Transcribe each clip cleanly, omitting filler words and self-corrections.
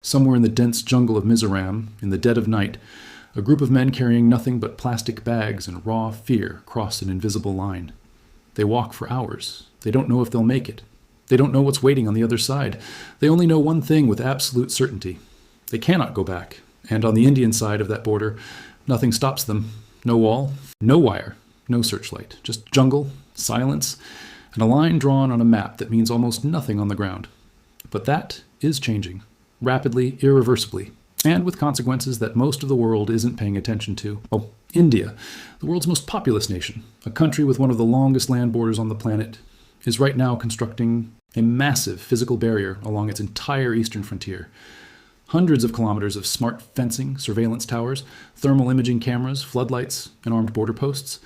Somewhere in the dense jungle of Mizoram, in the dead of night, a group of men carrying nothing but plastic bags and raw fear cross an invisible line. They walk for hours. They don't know if they'll make it. They don't know what's waiting on the other side. They only know one thing with absolute certainty. They cannot go back. And on the Indian side of that border, nothing stops them. No wall, no wire, no searchlight. Just jungle, silence, and a line drawn on a map that means almost nothing on the ground. But that is changing. Rapidly, irreversibly, and with consequences that most of the world isn't paying attention to. Oh, India, the world's most populous nation, a country with one of the longest land borders on the planet, is right now constructing a massive physical barrier along its entire eastern frontier. Hundreds of kilometers of smart fencing, surveillance towers, thermal imaging cameras, floodlights, and armed border posts.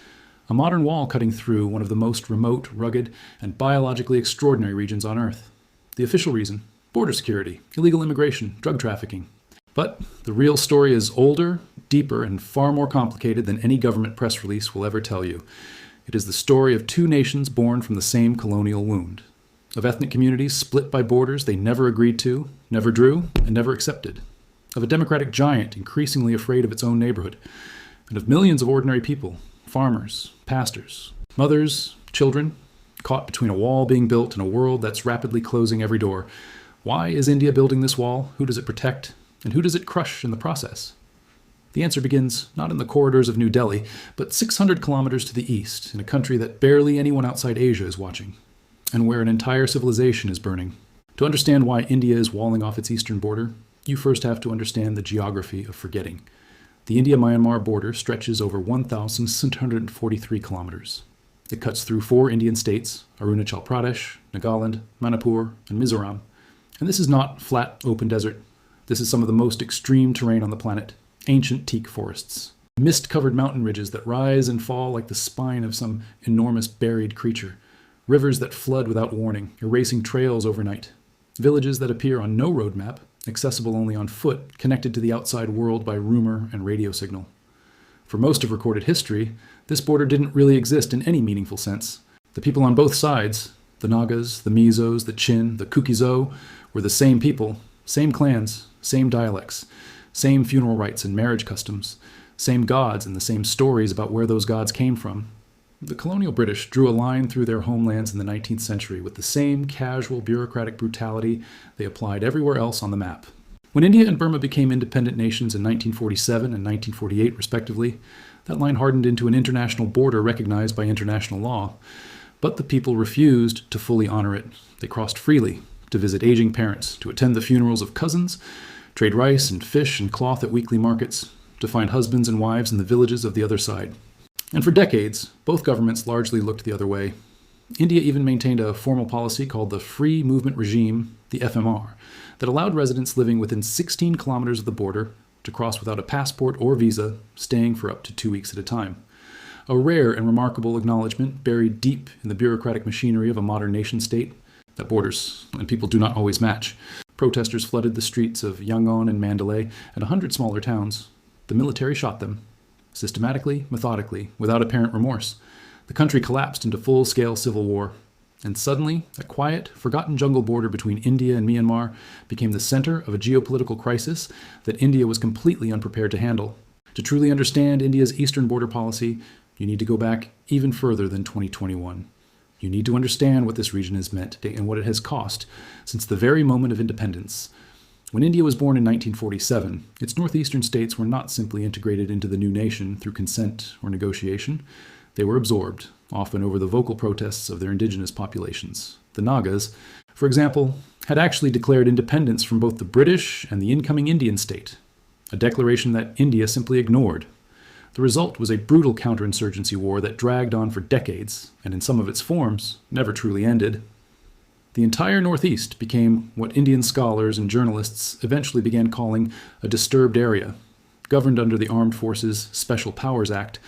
A modern wall cutting through one of the most remote, rugged, and biologically extraordinary regions on Earth. The official reason: border security, illegal immigration, drug trafficking. But the real story is older, deeper, and far more complicated than any government press release will ever tell you. It is the story of two nations born from the same colonial wound. Of ethnic communities split by borders they never agreed to, never drew, and never accepted. Of a democratic giant increasingly afraid of its own neighborhood. And of millions of ordinary people, farmers, pastors, mothers, children, caught between a wall being built and a world that's rapidly closing every door. Why is India building this wall? Who does it protect? And who does it crush in the process? The answer begins not in the corridors of New Delhi, but 600 kilometers to the east, in a country that barely anyone outside Asia is watching, and where an entire civilization is burning. To understand why India is walling off its eastern border, you first have to understand the geography of forgetting. The India-Myanmar border stretches over 1,643 kilometers. It cuts through 4 Indian states: Arunachal Pradesh, Nagaland, Manipur, and Mizoram. And this is not flat, open desert. This is some of the most extreme terrain on the planet. Ancient teak forests. Mist-covered mountain ridges that rise and fall like the spine of some enormous buried creature. Rivers that flood without warning, erasing trails overnight. Villages that appear on no road map, accessible only on foot, connected to the outside world by rumor and radio signal. For most of recorded history, this border didn't really exist in any meaningful sense. The people on both sides, the Nagas, the Mizos, the Chin, the Kuki-Zo, were the same people, same clans, same dialects, same funeral rites and marriage customs, same gods and the same stories about where those gods came from. The colonial British drew a line through their homelands in the 19th century with the same casual bureaucratic brutality they applied everywhere else on the map. When India and Burma became independent nations in 1947 and 1948 respectively, that line hardened into an international border recognized by international law. But the people refused to fully honor it. They crossed freely to visit aging parents, to attend the funerals of cousins, trade rice and fish and cloth at weekly markets, to find husbands and wives in the villages of the other side. And for decades, both governments largely looked the other way. India even maintained a formal policy called the Free Movement Regime, the FMR, that allowed residents living within 16 kilometers of the border to cross without a passport or visa, staying for up to 2 weeks at a time. A rare and remarkable acknowledgement buried deep in the bureaucratic machinery of a modern nation-state that borders and people do not always match. Protesters flooded the streets of Yangon and Mandalay and 100 smaller towns. The military shot them. Systematically, methodically, without apparent remorse. The country collapsed into full-scale civil war. And suddenly, a quiet, forgotten jungle border between India and Myanmar became the center of a geopolitical crisis that India was completely unprepared to handle. To truly understand India's eastern border policy, you need to go back even further than 2021. You need to understand what this region has meant and what it has cost since the very moment of independence. When India was born in 1947, its northeastern states were not simply integrated into the new nation through consent or negotiation. They were absorbed, often over the vocal protests of their indigenous populations. The Nagas, for example, had actually declared independence from both the British and the incoming Indian state, a declaration that India simply ignored. The result was a brutal counterinsurgency war that dragged on for decades, and in some of its forms, never truly ended. The entire Northeast became what Indian scholars and journalists eventually began calling a disturbed area, governed under the Armed Forces Special Powers Act,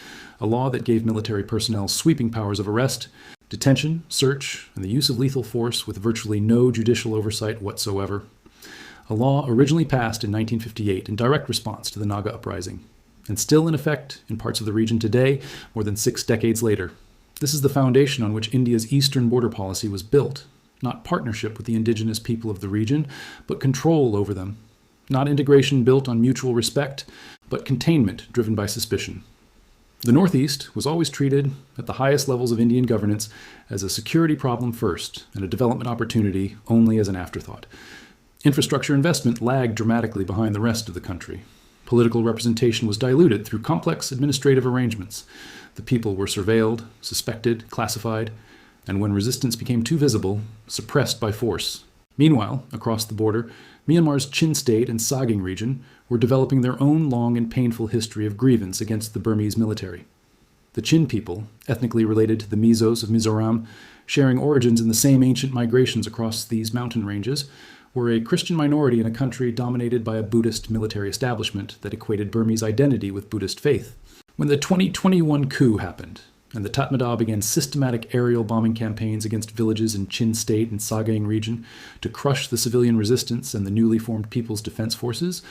a law that gave military personnel sweeping powers of arrest, detention, search, and the use of lethal force with virtually no judicial oversight whatsoever. A law originally passed in 1958 in direct response to the Naga uprising, and still in effect in parts of the region today, more than 6 decades later. This is the foundation on which India's eastern border policy was built, not partnership with the indigenous people of the region, but control over them. not integration built on mutual respect, but containment driven by suspicion. The Northeast was always treated, at the highest levels of Indian governance, as a security problem first and a development opportunity only as an afterthought. Infrastructure investment lagged dramatically behind the rest of the country. Political representation was diluted through complex administrative arrangements. The people were surveilled, suspected, classified, and when resistance became too visible, suppressed by force. Meanwhile, across the border, Myanmar's Chin State and Sagaing region were developing their own long and painful history of grievance against the Burmese military. The Chin people, ethnically related to the Mizos of Mizoram, sharing origins in the same ancient migrations across these mountain ranges, were a Christian minority in a country dominated by a Buddhist military establishment that equated Burmese identity with Buddhist faith. When the 2021 coup happened, and the Tatmadaw began systematic aerial bombing campaigns against villages in Chin State and Sagaing region to crush the civilian resistance and the newly formed People's Defense Forces,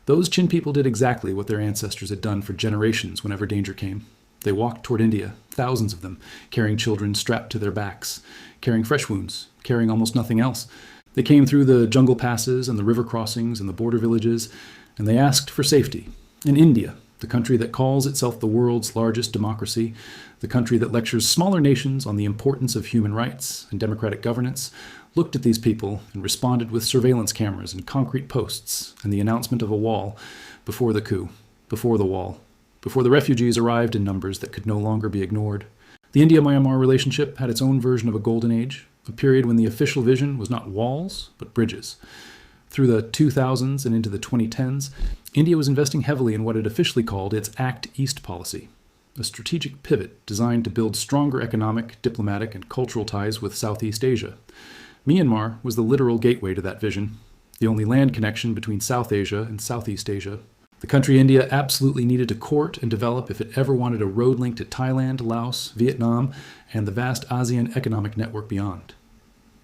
those Chin people did exactly what their ancestors had done for generations whenever danger came. They walked toward India, thousands of them, carrying children strapped to their backs, carrying fresh wounds, carrying almost nothing else. They came through the jungle passes and the river crossings and the border villages, and they asked for safety. In India, the country that calls itself the world's largest democracy, the country that lectures smaller nations on the importance of human rights and democratic governance, looked at these people and responded with surveillance cameras and concrete posts and the announcement of a wall before the coup, before the wall, before the refugees arrived in numbers that could no longer be ignored. The India-Myanmar relationship had its own version of a golden age, a period when the official vision was not walls, but bridges. Through the 2000s and into the 2010s, India was investing heavily in what it officially called its Act East policy, a strategic pivot designed to build stronger economic, diplomatic, and cultural ties with Southeast Asia. Myanmar was the literal gateway to that vision, the only land connection between South Asia and Southeast Asia. The country India absolutely needed to court and develop if it ever wanted a road link to Thailand, Laos, Vietnam, and the vast ASEAN economic network beyond.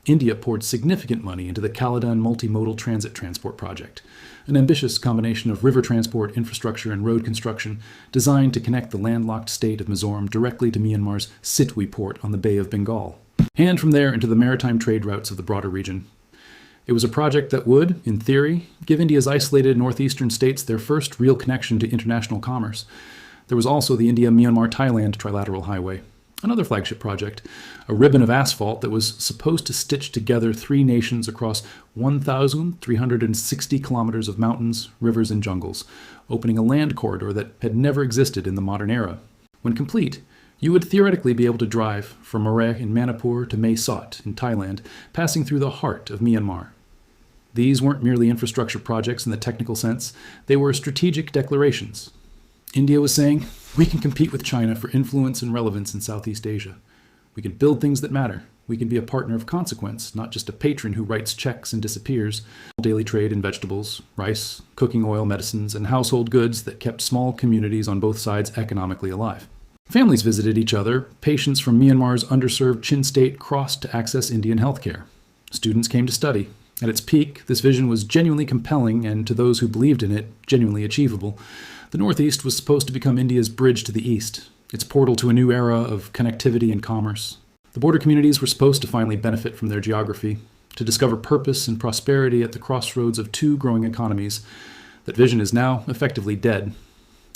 India poured significant money into the Caledon Multimodal Transit Transport Project, an ambitious combination of river transport infrastructure and road construction designed to connect the landlocked state of Mizoram directly to Myanmar's Sitwe port on the Bay of Bengal, and from there into the maritime trade routes of the broader region. It was a project that would, in theory, give India's isolated northeastern states their first real connection to international commerce. There was also the India-Myanmar-Thailand Trilateral Highway, another flagship project, a ribbon of asphalt that was supposed to stitch together three nations across 1,360 kilometers of mountains, rivers, and jungles, opening a land corridor that had never existed in the modern era. When complete, you would theoretically be able to drive from Murree in Manipur to Mae Sot in Thailand, passing through the heart of Myanmar. These weren't merely infrastructure projects in the technical sense, they were strategic declarations. India was saying, we can compete with China for influence and relevance in Southeast Asia. We can build things that matter. We can be a partner of consequence, not just a patron who writes checks and disappears. Daily trade in vegetables, rice, cooking oil, medicines, and household goods that kept small communities on both sides economically alive. Families visited each other. Patients from Myanmar's underserved Chin State crossed to access Indian healthcare. Students came to study. At its peak, this vision was genuinely compelling and, to those who believed in it, genuinely achievable. The Northeast was supposed to become India's bridge to the East, its portal to a new era of connectivity and commerce. The border communities were supposed to finally benefit from their geography, to discover purpose and prosperity at the crossroads of two growing economies. That vision is now effectively dead,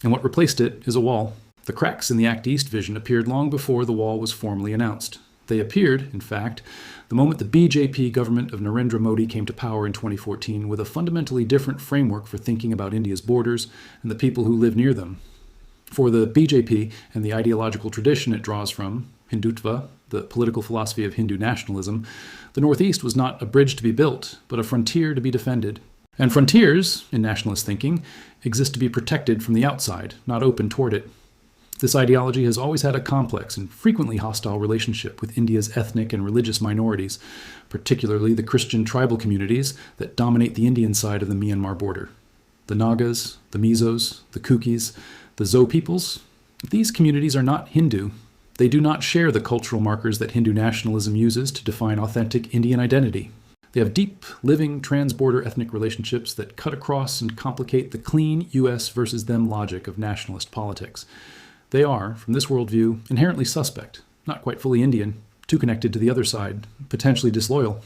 and what replaced it is a wall. The cracks in the Act East vision appeared long before the wall was formally announced. They appeared, in fact, the moment the BJP government of Narendra Modi came to power in 2014 with a fundamentally different framework for thinking about India's borders and the people who live near them. For the BJP and the ideological tradition it draws from, Hindutva, the political philosophy of Hindu nationalism, the Northeast was not a bridge to be built, but a frontier to be defended. And frontiers, in nationalist thinking, exist to be protected from the outside, not open toward it. This ideology has always had a complex and frequently hostile relationship with India's ethnic and religious minorities, particularly the Christian tribal communities that dominate the Indian side of the Myanmar border. The Nagas, the Mizos, the Kukis, the Zo peoples. These communities are not Hindu. They do not share the cultural markers that Hindu nationalism uses to define authentic Indian identity. They have deep, living, trans-border ethnic relationships that cut across and complicate the clean US versus them logic of nationalist politics. They are, from this worldview, inherently suspect, not quite fully Indian, too connected to the other side, potentially disloyal.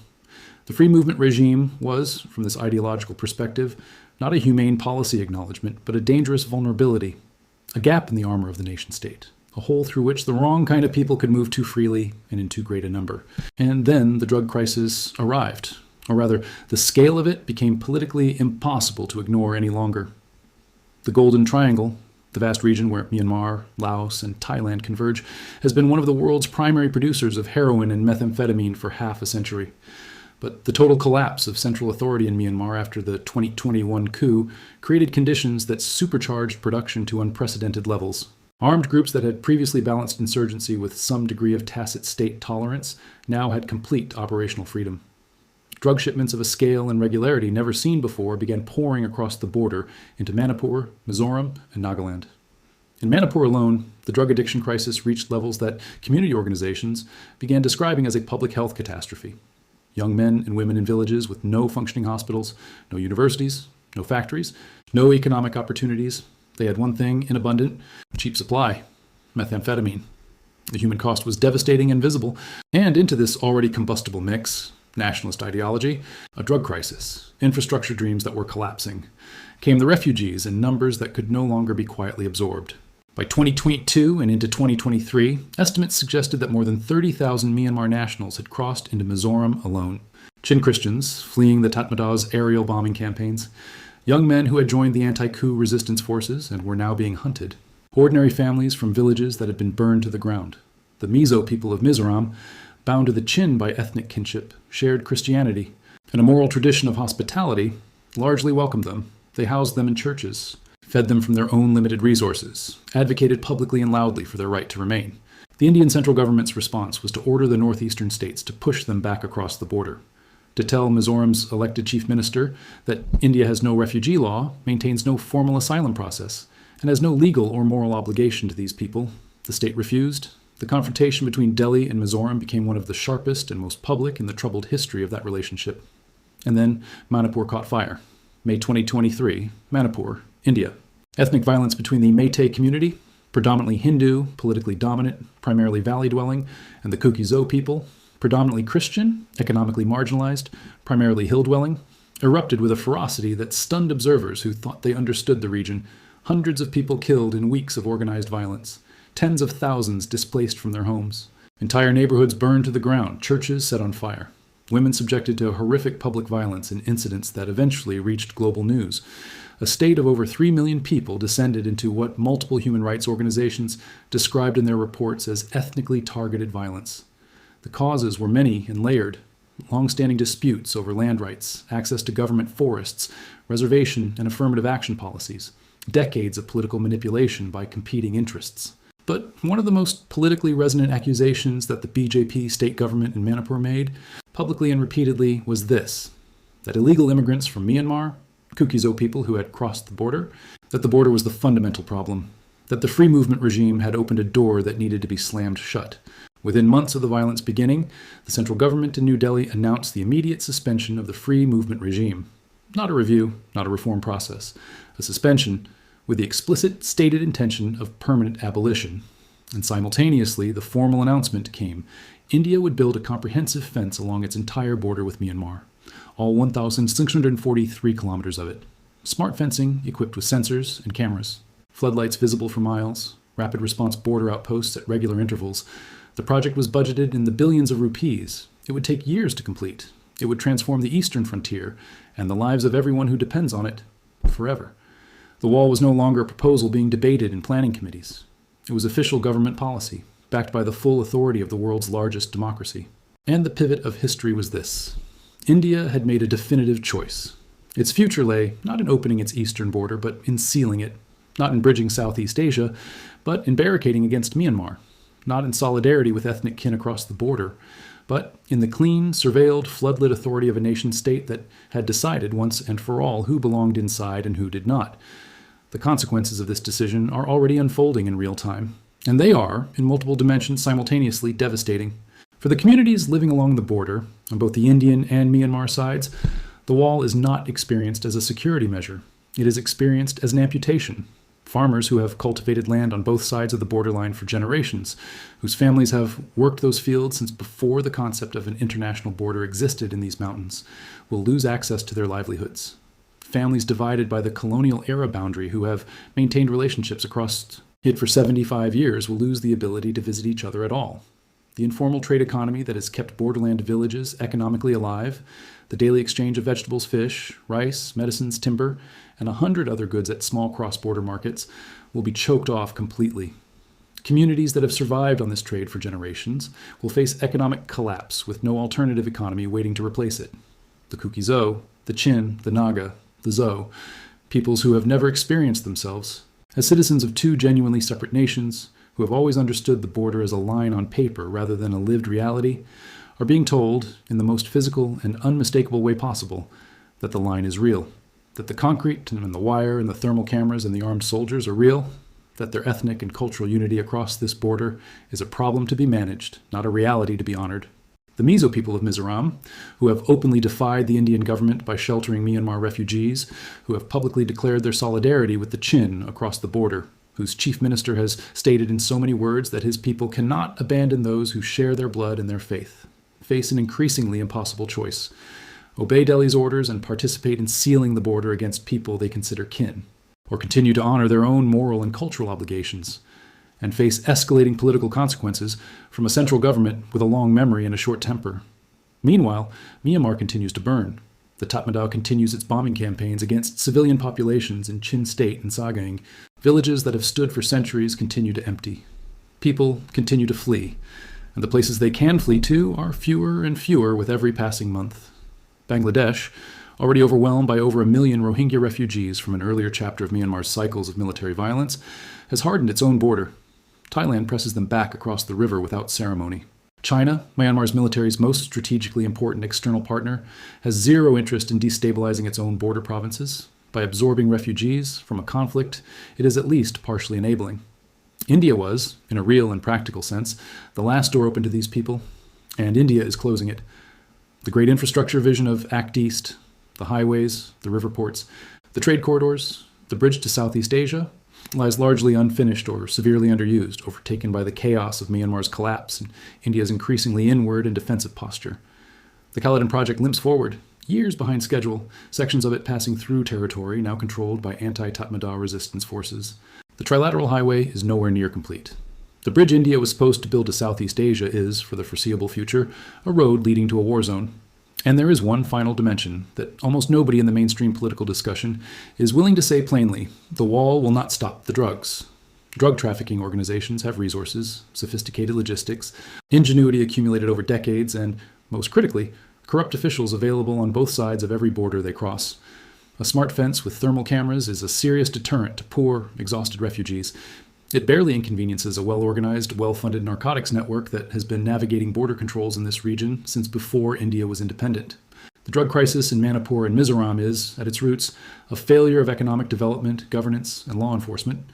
The free movement regime was, from this ideological perspective, Not a humane policy acknowledgement, but a dangerous vulnerability, a gap in the armor of the nation-state, a hole through which the wrong kind of people could move too freely and in too great a number. And then the drug crisis arrived, or rather, the scale of it became politically impossible to ignore any longer. The Golden Triangle, the vast region where Myanmar, Laos, and Thailand converge, has been one of the world's primary producers of heroin and methamphetamine for half a century. But the total collapse of central authority in Myanmar after the 2021 coup created conditions that supercharged production to unprecedented levels. Armed groups that had previously balanced insurgency with some degree of tacit state tolerance now had complete operational freedom. Drug shipments of a scale and regularity never seen before began pouring across the border into Manipur, Mizoram, and Nagaland. In Manipur alone, the drug addiction crisis reached levels that community organizations began describing as a public health catastrophe. Young men and women in villages with no functioning hospitals, no universities, no factories, no economic opportunities. They had one thing in abundant, cheap supply: methamphetamine. The human cost was devastating and visible, and into this already combustible mix, nationalist ideology, a drug crisis, infrastructure dreams that were collapsing, came the refugees in numbers that could no longer be quietly absorbed. By 2022 and into 2023, estimates suggested that more than 30,000 Myanmar nationals had crossed into Mizoram alone. Chin Christians fleeing the Tatmadaws aerial bombing campaigns, young men who had joined the anti-coup resistance forces and were now being hunted, ordinary families from villages that had been burned to the ground. The Mizo people of Mizoram, bound to the Chin by ethnic kinship, shared Christianity, and a moral tradition of hospitality, largely welcomed them. They housed them in churches, fed them from their own limited resources, advocated publicly and loudly for their right to remain. The Indian central government's response was to order the northeastern states to push them back across the border, to tell Mizoram's elected chief minister that India has no refugee law, maintains no formal asylum process, and has no legal or moral obligation to these people. The state refused. The confrontation between Delhi and Mizoram became one of the sharpest and most public in the troubled history of that relationship. And then Manipur caught fire. May 2023, Manipur, India. Ethnic violence between the Meitei community, predominantly Hindu, politically dominant, primarily valley-dwelling, and the Kuki-Zo people, predominantly Christian, economically marginalized, primarily hill-dwelling, erupted with a ferocity that stunned observers who thought they understood the region. Hundreds of people killed in weeks of organized violence. Tens of thousands displaced from their homes. Entire neighborhoods burned to the ground, churches set on fire. Women subjected to horrific public violence in incidents that eventually reached global news. A state of over 3 million people descended into what multiple human rights organizations described in their reports as ethnically targeted violence. The causes were many and layered. Long-standing disputes over land rights, access to government forests, reservation and affirmative action policies. Decades of political manipulation by competing interests. But one of the most politically resonant accusations that the BJP state government in Manipur made, publicly and repeatedly, was this: that illegal immigrants from Myanmar, Kuki-Zo people who had crossed the border, that the border was the fundamental problem, that the free movement regime had opened a door that needed to be slammed shut. Within months of the violence beginning, the central government in New Delhi announced the immediate suspension of the free movement regime. Not a review, not a reform process. A suspension with the explicit stated intention of permanent abolition. And simultaneously, the formal announcement came: India would build a comprehensive fence along its entire border with Myanmar, all 1,643 kilometers of it. Smart fencing equipped with sensors and cameras, floodlights visible for miles, rapid response border outposts at regular intervals. The project was budgeted in the billions of rupees. It would take years to complete. It would transform the eastern frontier and the lives of everyone who depends on it forever. The wall was no longer a proposal being debated in planning committees. It was official government policy, backed by the full authority of the world's largest democracy. And the pivot of history was this: India had made a definitive choice. Its future lay not in opening its eastern border, but in sealing it. Not in bridging Southeast Asia, but in barricading against Myanmar. Not in solidarity with ethnic kin across the border, but in the clean, surveilled, floodlit authority of a nation-state that had decided once and for all who belonged inside and who did not. The consequences of this decision are already unfolding in real time, and they are, in multiple dimensions, simultaneously devastating. For the communities living along the border, on both the Indian and Myanmar sides, the wall is not experienced as a security measure. It is experienced as an amputation. Farmers who have cultivated land on both sides of the borderline for generations, whose families have worked those fields since before the concept of an international border existed in these mountains, will lose access to their livelihoods. families divided by the colonial era boundary who have maintained relationships across it for 75 years will lose the ability to visit each other at all. The informal trade economy that has kept borderland villages economically alive, the daily exchange of vegetables, fish, rice, medicines, timber, and 100 other goods at small cross-border markets will be choked off completely. Communities that have survived on this trade for generations will face economic collapse with no alternative economy waiting to replace it. The Kuki-Zo, the Chin, the Naga, the Zo, peoples who have never experienced themselves as citizens of two genuinely separate nations, who have always understood the border as a line on paper rather than a lived reality, are being told, in the most physical and unmistakable way possible, that the line is real, that the concrete and the wire and the thermal cameras and the armed soldiers are real, that their ethnic and cultural unity across this border is a problem to be managed, not a reality to be honored. The Mizo people of Mizoram, who have openly defied the Indian government by sheltering Myanmar refugees, who have publicly declared their solidarity with the Chin across the border, whose chief minister has stated in so many words that his people cannot abandon those who share their blood and their faith, face an increasingly impossible choice: obey Delhi's orders and participate in sealing the border against people they consider kin, or continue to honor their own moral and cultural obligations, and face escalating political consequences from a central government with a long memory and a short temper. Meanwhile, Myanmar continues to burn. The Tatmadaw continues its bombing campaigns against civilian populations in Chin State and Sagaing. Villages that have stood for centuries continue to empty. People continue to flee, and the places they can flee to are fewer and fewer with every passing month. Bangladesh, already overwhelmed by over 1 million Rohingya refugees from an earlier chapter of Myanmar's cycles of military violence, has hardened its own border. Thailand presses them back across the river without ceremony. China, Myanmar's military's most strategically important external partner, has zero interest in destabilizing its own border provinces. By absorbing refugees from a conflict it is at least partially enabling. India was, in a real and practical sense, the last door open to these people, and India is closing it. The great infrastructure vision of Act East, the highways, the river ports, the trade corridors, the bridge to Southeast Asia, lies largely unfinished or severely underused, overtaken by the chaos of Myanmar's collapse and India's increasingly inward and defensive posture. The Caledon Project limps forward, years behind schedule, sections of it passing through territory now controlled by anti-Tatmadaw resistance forces. The Trilateral Highway is nowhere near complete. The bridge India was supposed to build to Southeast Asia is, for the foreseeable future, a road leading to a war zone. And there is one final dimension that almost nobody in the mainstream political discussion is willing to say plainly: the wall will not stop the drugs. Drug trafficking organizations have resources, sophisticated logistics, ingenuity accumulated over decades, and, most critically, corrupt officials available on both sides of every border they cross. A smart fence with thermal cameras is a serious deterrent to poor, exhausted refugees. It barely inconveniences a well-organized, well-funded narcotics network that has been navigating border controls in this region since before India was independent. The drug crisis in Manipur and Mizoram is, at its roots, a failure of economic development, governance, and law enforcement,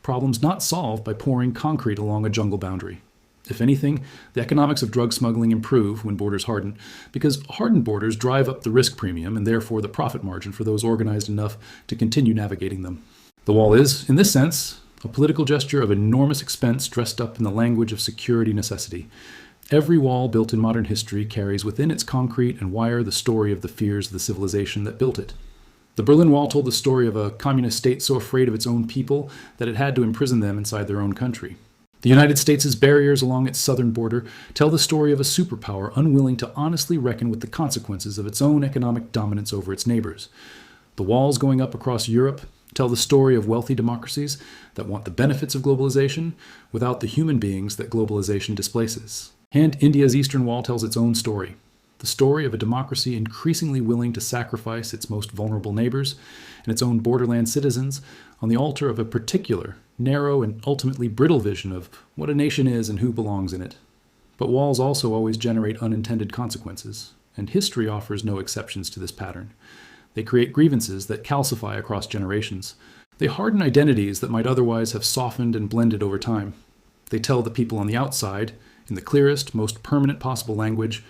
problems not solved by pouring concrete along a jungle boundary. If anything, the economics of drug smuggling improve when borders harden, because hardened borders drive up the risk premium and therefore the profit margin for those organized enough to continue navigating them. The wall is, in this sense, a political gesture of enormous expense dressed up in the language of security necessity. Every wall built in modern history carries within its concrete and wire the story of the fears of the civilization that built it. The Berlin Wall told the story of a communist state so afraid of its own people that it had to imprison them inside their own country. The United States' barriers along its southern border tell the story of a superpower unwilling to honestly reckon with the consequences of its own economic dominance over its neighbors. The walls going up across Europe tell the story of wealthy democracies that want the benefits of globalization without the human beings that globalization displaces. And India's Eastern Wall tells its own story, the story of a democracy increasingly willing to sacrifice its most vulnerable neighbors and its own borderland citizens on the altar of a particular, narrow, and ultimately brittle vision of what a nation is and who belongs in it. But walls also always generate unintended consequences, and history offers no exceptions to this pattern. They create grievances that calcify across generations. They harden identities that might otherwise have softened and blended over time. They tell the people on the outside, in the clearest, most permanent possible language,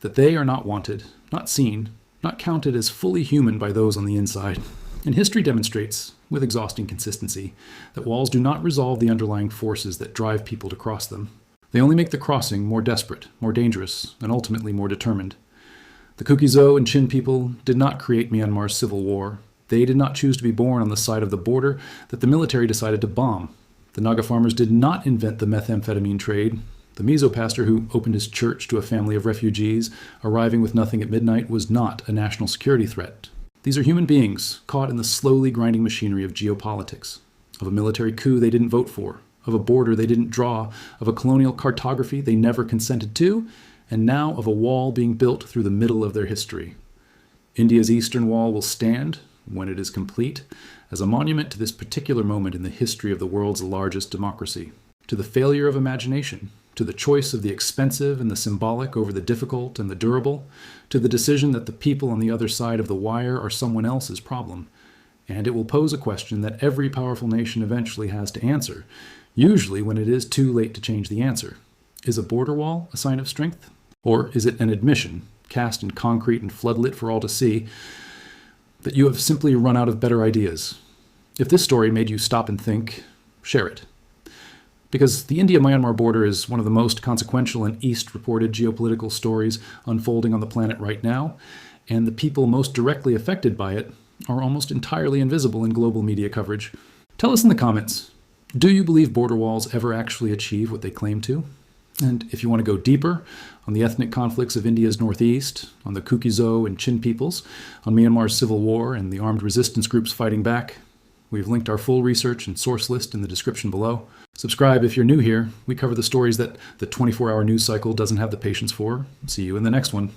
that they are not wanted, not seen, not counted as fully human by those on the inside. And history demonstrates, with exhausting consistency, that walls do not resolve the underlying forces that drive people to cross them. They only make the crossing more desperate, more dangerous, and ultimately more determined. The Kuki-Zo and Chin people did not create Myanmar's civil war. They did not choose to be born on the side of the border that the military decided to bomb. The Naga farmers did not invent the methamphetamine trade. The Mizo pastor who opened his church to a family of refugees arriving with nothing at midnight was not a national security threat. These are human beings caught in the slowly grinding machinery of geopolitics, of a military coup they didn't vote for, of a border they didn't draw, of a colonial cartography they never consented to, and now of a wall being built through the middle of their history. India's eastern wall will stand, when it is complete, as a monument to this particular moment in the history of the world's largest democracy, to the failure of imagination, to the choice of the expensive and the symbolic over the difficult and the durable, to the decision that the people on the other side of the wire are someone else's problem. And it will pose a question that every powerful nation eventually has to answer, usually when it is too late to change the answer. Is a border wall a sign of strength? Or is it an admission, cast in concrete and floodlit for all to see, that you have simply run out of better ideas? If this story made you stop and think, share it. Because the India-Myanmar border is one of the most consequential and East-reported geopolitical stories unfolding on the planet right now, and the people most directly affected by it are almost entirely invisible in global media coverage. Tell us in the comments, do you believe border walls ever actually achieve what they claim to? And if you want to go deeper on the ethnic conflicts of India's northeast, on the Kuki-Zo and Chin peoples, on Myanmar's civil war and the armed resistance groups fighting back, we've linked our full research and source list in the description below. Subscribe if you're new here. We cover the stories that the 24-hour news cycle doesn't have the patience for. See you in the next one.